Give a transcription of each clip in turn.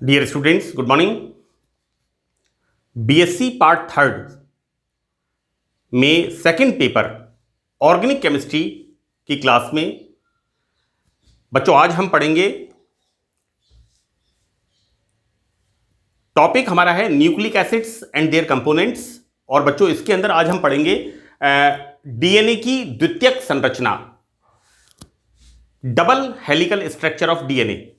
Dear students, good morning. BSc part third में second paper organic chemistry की class में बच्चों आज हम पढ़ेंगे। टॉपिक हमारा है nucleic acids and their components. और बच्चों इसके अंदर आज हम पढ़ेंगे डीएनए की द्वितीयक संरचना, double helical structure of DNA.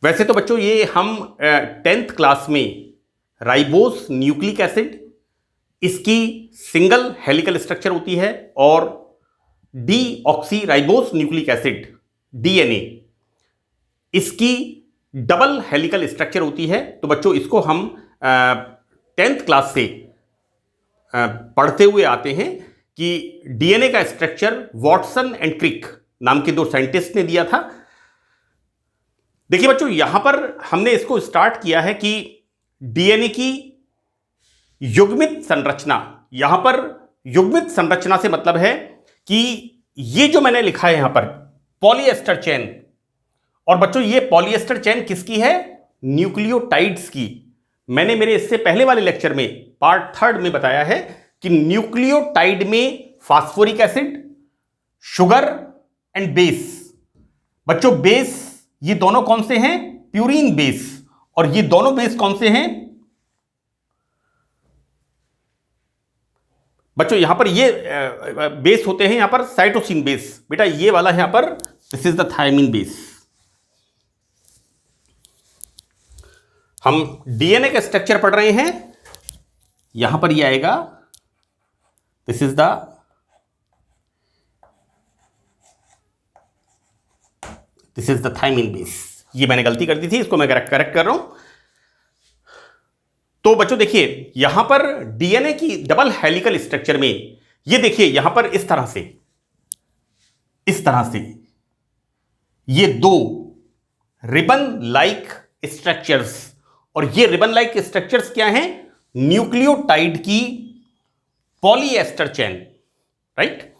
वैसे तो बच्चों ये हम 10th क्लास में राइबोस न्यूक्लिक एसिड, इसकी सिंगल हेलिकल स्ट्रक्चर होती है, और deoxy ribose nucleic acid DNA, इसकी डबल हेलिकल स्ट्रक्चर होती है। तो बच्चों इसको हम 10th क्लास से पढ़ते हुए आते हैं कि डीएनए का स्ट्रक्चर वॉटसन एंड क्रिक नाम के दो साइंटिस्ट ने दिया था। देखिए बच्चों, यहां पर हमने इसको स्टार्ट किया है कि डीएनए की युग्मित संरचना। यहां पर युग्मित संरचना से मतलब है कि ये जो मैंने लिखा है यहां पर पॉलीएस्टर चेन, और बच्चों ये पॉलीएस्टर चेन किसकी है? न्यूक्लियोटाइड्स की। मैंने मेरे इससे पहले वाले लेक्चर में पार्ट थर्ड में बताया है कि न्यूक्लियोटाइड में phosphoric acid, sugar and base. बच्चों बेस ये दोनों कौन से हैं? Purine base. और ये दोनों बेस कौन से हैं? बच्चों यहां पर ये बेस होते हैं यहां पर साइटोसिन बेस। बेटा ये वाला यहां पर this is the thymine base. हम डीएनए का स्ट्रक्चर पढ़ रहे हैं, यहां पर ये आएगा this is the thymine base. ये मैंने गलती कर दी थी, इसको मैं करेक्ट कर रहा हूं। तो बच्चों देखिए यहां पर डीएनए की डबल हेलिकल स्ट्रक्चर में ये देखिए यहां पर इस तरह से ये दो रिबन लाइक स्ट्रक्चर्स, और ये रिबन लाइक स्ट्रक्चर्स क्या हैं? न्यूक्लियोटाइड की पॉलीएस्टर चेन, राइट।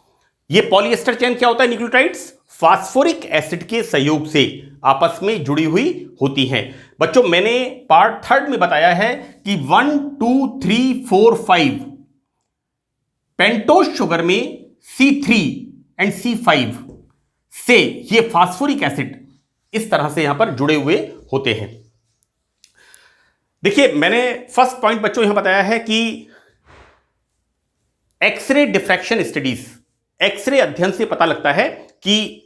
ये पॉलीएस्टर चेन क्या होता है? न्यूक्लियोटाइड्स फास्फोरिक एसिड के सहयोग से आपस में जुड़ी हुई होती हैं। बच्चों मैंने पार्ट थर्ड में बताया है कि 1 2 3 4 5 पेंटोज शुगर में C3 एंड C5 से ये फास्फोरिक एसिड इस तरह से यहां पर जुड़े हुए होते हैं। देखिए मैंने फर्स्ट पॉइंट बच्चों यहां बताया है कि एक्सरे डिफ्रैक्शन स्टडीज, एक्सरे अध्ययन से पता लगता है कि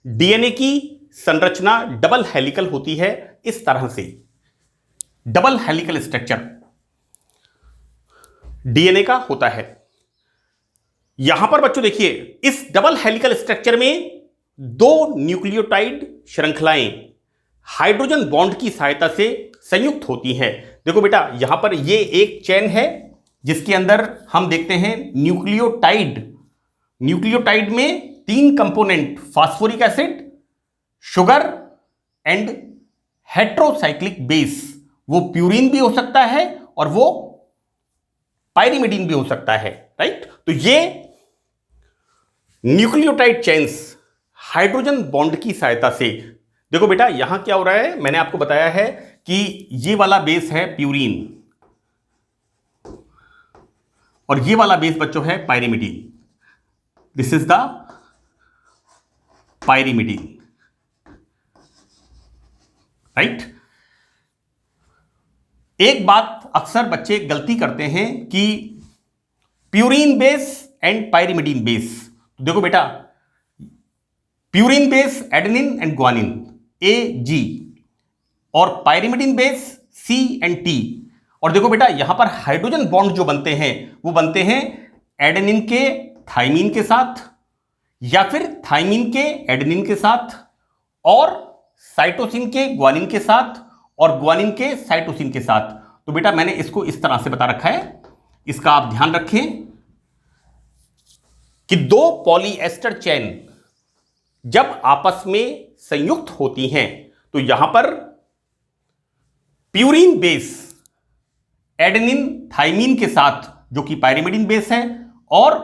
डीएनए की संरचना डबल हेलिकल होती है। इस तरह से डबल हेलिकल स्ट्रक्चर डीएनए का होता है। यहां पर बच्चों देखिए इस डबल हेलिकल स्ट्रक्चर में दो न्यूक्लियोटाइड श्रृंखलाएं हाइड्रोजन बॉन्ड की सहायता से संयुक्त होती हैं। देखो बेटा यहां पर ये एक चेन है जिसके अंदर हम देखते हैं न्यूक्लियोटाइड में 3 component, phosphoric acid, sugar and heterocyclic base. वो प्यूरीन भी हो सकता है और वो पाइरिमिडीन भी हो सकता है, राइट। तो ये न्यूक्लियोटाइड चेन्स हाइड्रोजन बॉन्ड की सहायता से, देखो बेटा यहां क्या हो रहा है, मैंने आपको बताया है कि ये वाला बेस है प्यूरीन और ये वाला बेस बच्चों है pyrimidine. This is the pyrimidine, right. एक बात अक्सर बच्चे गलती करते हैं कि purine base and pyrimidine base. देखो बेटा purine base adenine and guanine AG, और pyrimidine base C and T। और देखो बेटा यहां पर हाइड्रोजन बॉन्ड जो बनते हैं वो बनते हैं एडेनिन के थाइमिन के साथ, या फिर थाइमिन के एडेनिन के साथ, और साइटोसिन के ग्वानिन के साथ, और ग्वानिन के साइटोसिन के साथ। तो बेटा मैंने इसको इस तरह से बता रखा है, इसका आप ध्यान रखें कि दो पॉलीएस्टर चेन जब आपस में संयुक्त होती हैं तो यहां पर प्यूरीन बेस एडेनिन थाइमिन के साथ जो कि पाइरिमिडीन बेस है, और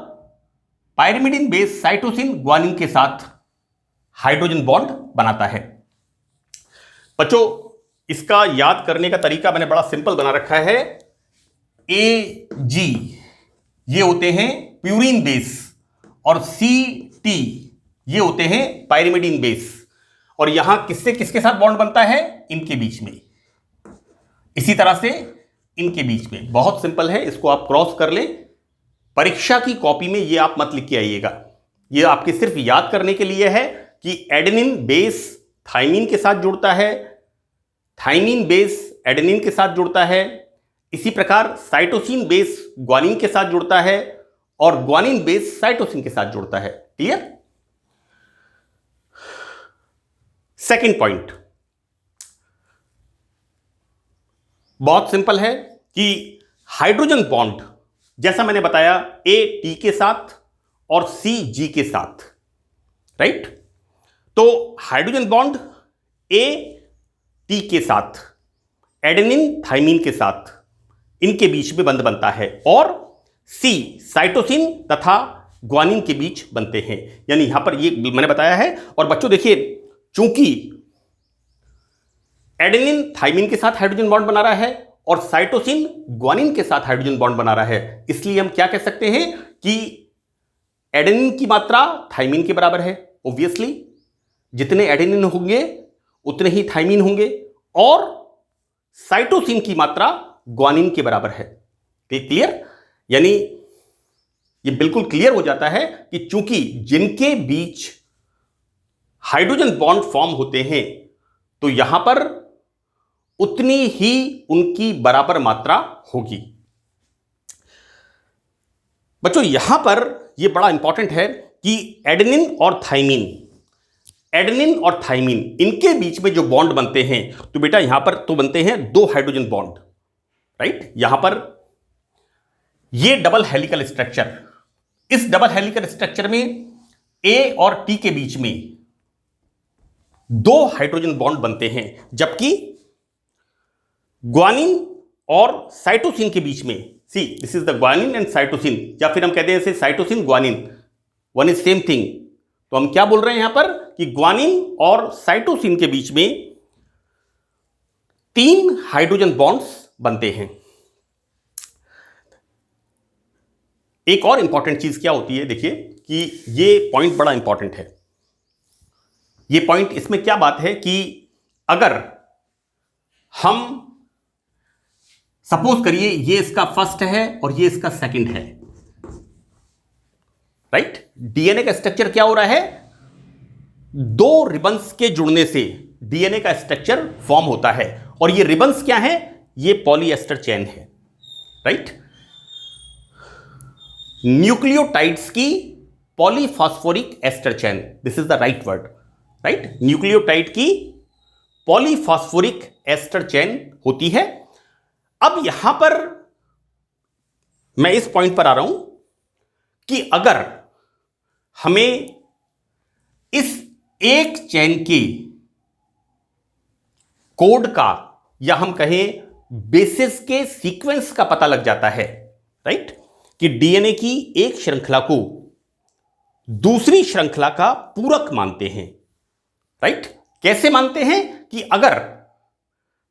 पाइरिमिडीन बेस साइटोसिन ग्वानिन के साथ हाइड्रोजन बॉन्ड बनाता है। बच्चों, इसका याद करने का तरीका मैंने बड़ा सिंपल बना रखा है। AG ये होते हैं प्यूरिन बेस और CT ये होते हैं पायरिमिडीन बेस, और यहां किससे किसके साथ बॉन्ड बनता है? इनके बीच में। इसी तरह से इनके बीच में। बहुत सिंपल है, इसको आप क्रॉस कर लें। परीक्षा की कॉपी में ये आप मत लिख के आइएगा, ये आपके सिर्फ याद करने के लिए है कि एडेनिन बेस थाइमिन के साथ जुड़ता है, थाइमिन बेस एडेनिन के साथ जुड़ता है, इसी प्रकार साइटोसिन बेस ग्वानिन के साथ जुड़ता है और ग्वानिन बेस साइटोसिन के साथ जुड़ता है। क्लियर? सेकंड पॉइंट बहुत सिंपल है कि हाइड्रोजन बॉन्ड, जैसा मैंने बताया, A-T के साथ और C-G के साथ, राइट? तो हाइड्रोजन बॉन्ड A-T के साथ एडेनिन थाइमिन के साथ इनके बीच में बंध बनता है, और C साइटोसिन तथा ग्वानिन के बीच बनते हैं। यानी यहां पर ये मैंने बताया है। और बच्चों देखिए, चूंकि एडेनिन थाइमिन के साथ हाइड्रोजन बॉन्ड बना रहा है और साइटोसिन ग्वानिन के साथ हाइड्रोजन बॉन्ड बना रहा है, इसलिए हम क्या कह सकते हैं कि एडेनिन की मात्रा थाइमिन के बराबर है। ऑब्वियसली जितने एडेनिन होंगे उतने ही थाइमिन होंगे, और साइटोसिन की मात्रा ग्वानिन के बराबर है। क्लियर? यानी ये बिल्कुल क्लियर हो जाता है कि चूंकि जिनके बीच हाइड्रोजन बॉन्ड फॉर्म होते हैं तो यहां पर उतनी ही उनकी बराबर मात्रा होगी। बच्चों यहां पर यह बड़ा इंपॉर्टेंट है कि एडेनिन और थाइमिन, एडेनिन और थाइमिन इनके बीच में जो बॉन्ड बनते हैं, तो बेटा यहां पर तो बनते हैं दो हाइड्रोजन बॉन्ड, राइट? यहां पर ये डबल हेलिकल स्ट्रक्चर, इस डबल हेलिकल स्ट्रक्चर में A और T के बीच में दो हाइड्रोजन बॉन्ड बनते हैं, जबकि ग्वानिन और साइटोसिन के बीच में, see this is the guanine and cytosine, या फिर हम कहते हैं इसे cytosine guanine, one is same thing. तो हम क्या बोल रहे हैं यहां पर कि ग्वानिन और साइटोसिन के बीच में 3 हाइड्रोजन बॉन्ड्स बनते हैं। एक और इंपॉर्टेंट चीज क्या होती है, देखिए कि ये पॉइंट बड़ा इंपॉर्टेंट है। ये पॉइंट, इसमें क्या बात है कि अगर हम सपोज करिए ये इसका फर्स्ट है और ये इसका सेकंड है, राइट? डीएनए का स्ट्रक्चर क्या हो रहा है? दो रिबन्स के जुड़ने से डीएनए का स्ट्रक्चर फॉर्म होता है, और ये रिबन्स क्या है? ये पॉलीएस्टर चेन है, राइट? न्यूक्लियोटाइड्स की polyphosphoric ester chain, this is the right word, right? Nucleotide की पॉलीफॉस्फोरिक एस्टर चेन होती है। अब यहां पर मैं इस पॉइंट पर आ रहा हूं कि अगर हमें इस एक चेन के कोड का, या हम कहें बेसिस के सीक्वेंस का पता लग जाता है, राइट? कि डीएनए की एक श्रृंखला को दूसरी श्रृंखला का पूरक मानते हैं, राइट? कैसे मानते हैं? कि अगर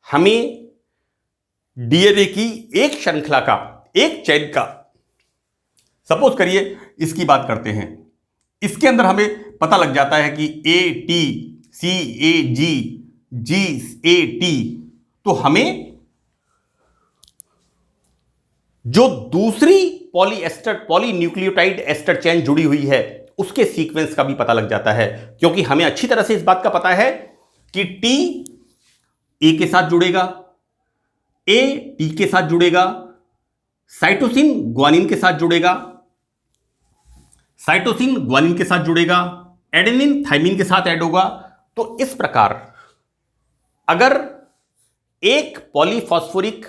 हमें डीएनए की एक श्रृंखला का, एक चेन का, सपोज करिए इसकी बात करते हैं, इसके अंदर हमें पता लग जाता है कि AT, CAG, GAT, तो हमें जो दूसरी पॉलीन्यूक्लियोटाइड एस्टर चेन जुड़ी हुई है उसके सीक्वेंस का भी पता लग जाता है, क्योंकि हमें अच्छी तरह से इस बात का पता है कि T A के साथ जुड़ेगा, A T के साथ जुड़ेगा, साइटोसिन ग्वानिन के साथ जुड़ेगा, साइटोसिन ग्वानिन के साथ जुड़ेगा, एडेनिन थाइमिन के साथ ऐड होगा। तो इस प्रकार अगर एक polyphosphoric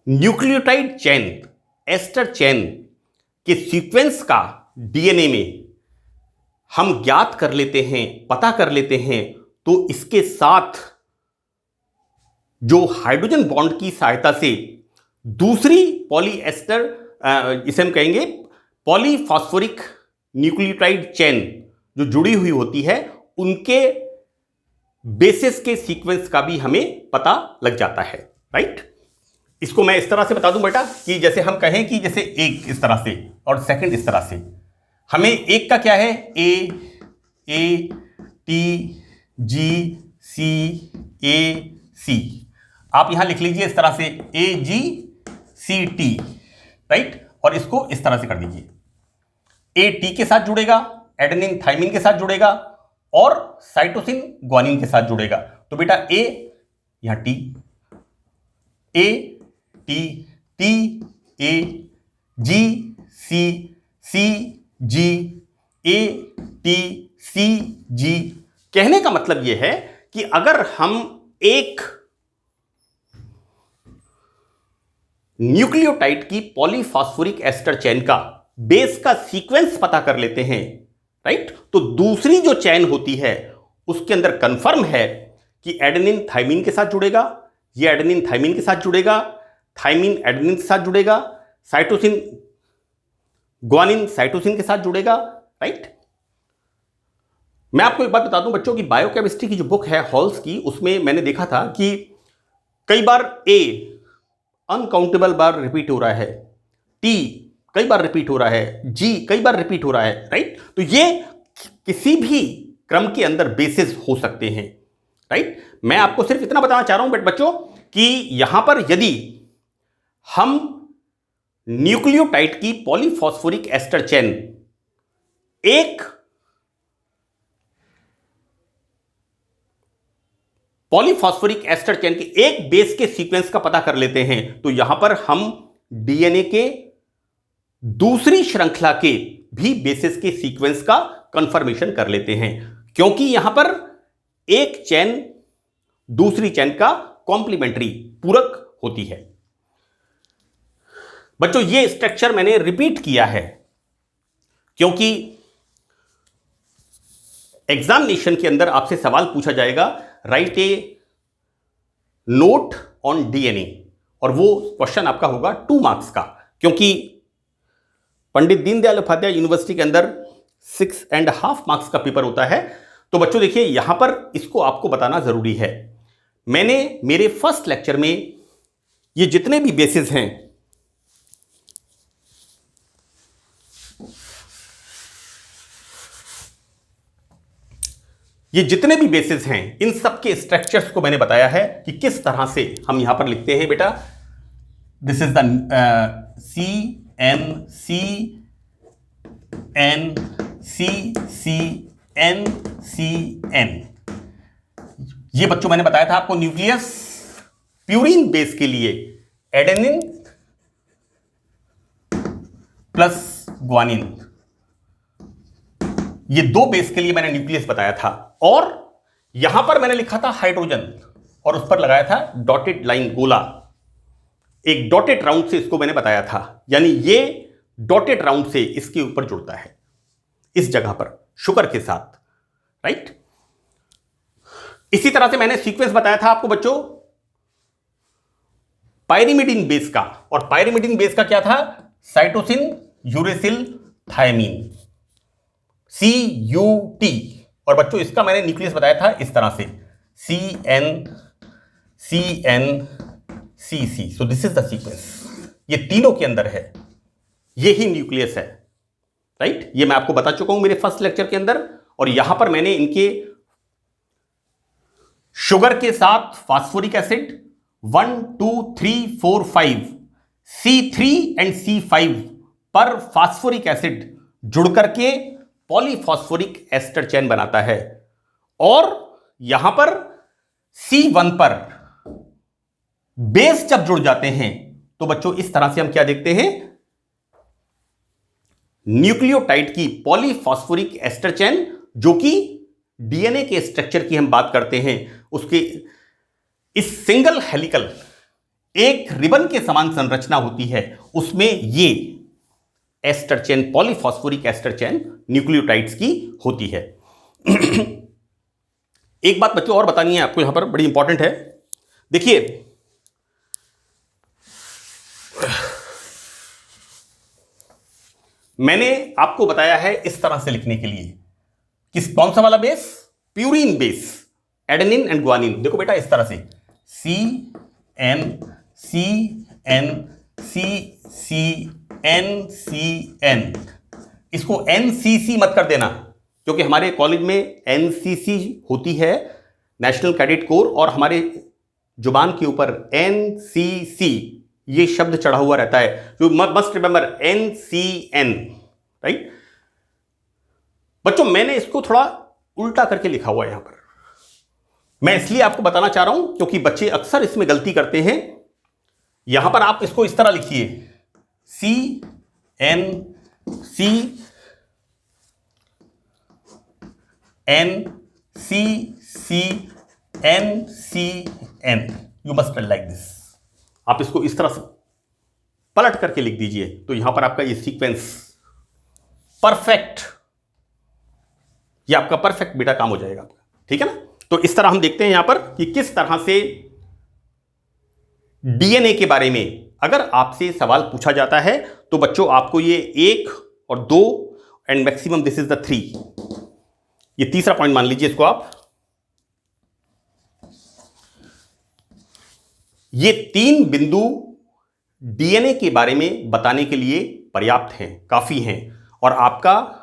nucleotide chain, ester chain के सीक्वेंस का डीएनए में हम ज्ञात कर लेते हैं, पता कर लेते हैं, तो इसके साथ जो हाइड्रोजन बॉन्ड की सहायता से दूसरी पॉलीएस्टर, इसे हम कहेंगे पॉलीफॉस्फोरिक न्यूक्लियोटाइड चेन जो जुड़ी हुई होती है, उनके बेसिस के सीक्वेंस का भी हमें पता लग जाता है, राइट। इसको मैं इस तरह से बता दूं बेटा कि जैसे हम कहें कि जैसे एक इस तरह से और सेकंड इस तरह से, हमें एक का क्या है, ए टी जी सी ए सी, आप यहां लिख लीजिए इस तरह से ए जी सी टी, राइट, और इसको इस तरह से कर दीजिए। ए टी के साथ जुड़ेगा, एडेनिन थाइमिन के साथ जुड़ेगा और साइटोसिन ग्वानिन के साथ जुड़ेगा। तो बेटा ए यहां T, A T T A G C C G A T C G. कहने का मतलब यह है कि अगर हम एक न्यूक्लियोटाइड की पॉलीफॉस्फोरिक एस्टर चेन का बेस का सीक्वेंस पता कर लेते हैं, राइट, तो दूसरी जो चेन होती है उसके अंदर कंफर्म है कि एडेनिन थाइमिन के साथ जुड़ेगा, ये एडेनिन थाइमिन के साथ जुड़ेगा, थाइमिन एडेनिन के साथ जुड़ेगा, साइटोसिन ग्वानिन साइटोसिन के साथ जुड़ेगा, राइट। मैं आपको एक बात बता दूं बच्चों की बायोकेमिस्ट्री की जो बुक है हॉल्स की, उसमें मैंने देखा था कि कई बार ए अनकाउंटेबल बार रिपीट हो रहा है, टी कई बार रिपीट हो रहा है, जी कई बार रिपीट हो रहा है, राइट। तो ये किसी भी क्रम के अंदर बेसिस हो सकते हैं, राइट। मैं आपको सिर्फ इतना बताना चाह रहा हूं बच्चों कि यहां पर यदि हम न्यूक्लियोटाइड की पॉलीफॉस्फोरिक एस्टर चेन एक पॉलीफॉस्फोरिक एस्टर चेन के एक बेस के सीक्वेंस का पता कर लेते हैं, तो यहां पर हम डीएनए के दूसरी श्रृंखला के भी बेसिस के सीक्वेंस का कंफर्मेशन कर लेते हैं, क्योंकि यहां पर एक चेन दूसरी चेन का कॉम्प्लीमेंट्री पूरक होती है। बच्चों ये स्ट्रक्चर मैंने रिपीट किया है क्योंकि एग्जामिनेशन के अंदर आपसे सवाल पूछा जाएगा, right A note on DNA, और वो क्वेश्चन आपका होगा 2 मार्क्स का, क्योंकि पंडित दीनदयाल उपाध्याय यूनिवर्सिटी के अंदर 6.5 मार्क्स का पेपर होता है। तो बच्चों देखिए यहां पर इसको आपको बताना जरूरी है। मैंने मेरे फर्स्ट लेक्चर में ये जितने भी बेसिस हैं, ये जितने भी बेसिस हैं, इन सब के स्ट्रक्चर्स को मैंने बताया है कि किस तरह से हम यहां पर लिखते हैं। बेटा this is the C N C N C C N C N. ये बच्चों मैंने बताया था आपको न्यूक्लियस प्यूरिन बेस के लिए एडेनिन प्लस ग्वानिन, ये 2 बेस के लिए मैंने न्यूक्लियस बताया था, और यहां पर मैंने लिखा था हाइड्रोजन और उस पर लगाया था डॉटेड लाइन गोला, एक डॉटेड राउंड से इसको मैंने बताया था, यानी ये डॉटेड राउंड से इसके ऊपर जुड़ता है इस जगह पर शुगर के साथ, राइट। इसी तरह से मैंने सीक्वेंस बताया था आपको बच्चों पायरिमिडिन बेस का, और पायरिमिडिन बेस का क्या था, साइटोसिन यूरेसिल थायमीन CUT, और बच्चों इसका मैंने न्यूक्लियस बताया था इस तरह से CNCC। So this is the sequence, ये तीनों के अंदर है, ये ही न्यूक्लियस है, राइट। ये मैं आपको बता चुका हूं मेरे फर्स्ट लेक्चर के अंदर, और यहां पर मैंने इनके शुगर के साथ phosphoric acid 1 2 3 4 5 C3 and C5 पर फास्फोरिक एसिड जुड़ करके पॉलीफॉस्फोरिक एस्टर चेन बनाता है, और यहां पर C1 पर बेस जब जुड़ जाते हैं तो बच्चों इस तरह से हम क्या देखते हैं, न्यूक्लियोटाइड की पॉलीफॉस्फोरिक एस्टर चेन, जो कि डीएनए के स्ट्रक्चर की हम बात करते हैं, उसके इस सिंगल हेलिकल एक रिबन के समान संरचना होती है, उसमें ये ester chain polyphosphoric ester chain nucleotides की होती है। एक बात बच्चों और बतानी है आपको यहां पर, बड़ी इंपॉर्टेंट है। देखिए मैंने आपको बताया है इस तरह से लिखने के लिए, किस कौन सा वाला base, purine base, adenine and guanine. देखो बेटा इस तरह से CN इसको NCC मत कर देना, क्योंकि हमारे कॉलेज में NCC होती है, नेशनल कैडेट कोर, और हमारे जुबान के ऊपर NCC ये शब्द चढ़ा हुआ रहता है। You must remember NCN, right. बच्चों मैंने इसको थोड़ा उल्टा करके लिखा हुआ है यहां पर, मैं इसलिए आपको बताना चाह रहा हूं क्योंकि बच्चे अक्सर इसमें गलती करते हैं। यहां पर आप इसको इस तरह लिखिए NCN, you must like this. आप इसको इस तरह से पलट करके लिख दीजिए, तो यहां पर आपका ये सीक्वेंस परफेक्ट, ये आपका परफेक्ट बेटा काम हो जाएगा आपका, ठीक है ना। तो इस तरह हम देखते हैं यहां पर कि किस तरह से डीएनए के बारे में अगर आपसे सवाल पूछा जाता है तो बच्चों आपको ये 1 और 2 and maximum this is the 3, ये तीसरा पॉइंट मान लीजिए इसको आप। ये 3 बिंदु डीएनए के बारे में बताने के लिए पर्याप्त हैं, काफी हैं, और आपका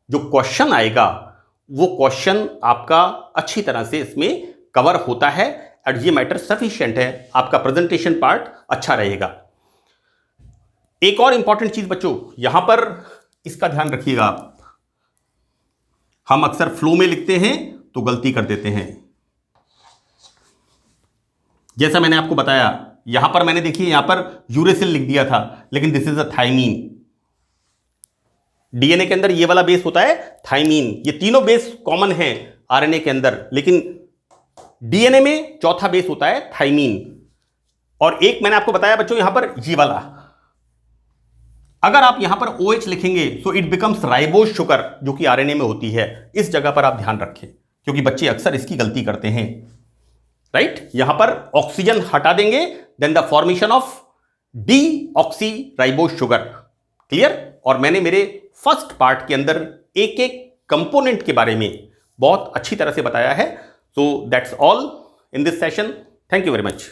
जो क्वेश्चन आएगा वो क्वेश्चन आपका अच्छी तरह से इसमें कवर होता है, और ये मैटर सफिशिएंट है, आपका प्रेजेंटेशन पार्ट अच्छा रहेगा। एक और इंपॉर्टेंट चीज बच्चों यहां पर इसका ध्यान रखिएगा आप, हम अक्सर फ्लो में लिखते हैं तो गलती कर देते हैं। जैसा मैंने आपको बताया यहां पर मैंने देखिए यहां पर यूरेसिल लिख दिया था, लेकिन this is a thymine. DNA के अंदर ये वाला बेस होता है थाइमीन, ये तीनों बेस कॉमन है आरएनए के अंदर, लेकिन डीएनए में चौथा बेस होता है थाइमीन। और एक मैंने आपको बताया बच्चों यहां पर ये वाला, अगर आप यहां पर OH लिखेंगे तो इट बिकम्स राइबोज शुगर, जो कि आरएनए में होती है। इस जगह पर आप ध्यान रखें क्योंकि बच्चे अक्सर इसकी गलती करते हैं, राइट। यहां पर ऑक्सीजन हटा देंगे, then the formation of deoxyribose sugar, clear. और मैंने मेरे फर्स्ट पार्ट के अंदर एक एक कंपोनेंट के बारे में बहुत अच्छी तरह से बताया है। So that's all in this session, thank you very much.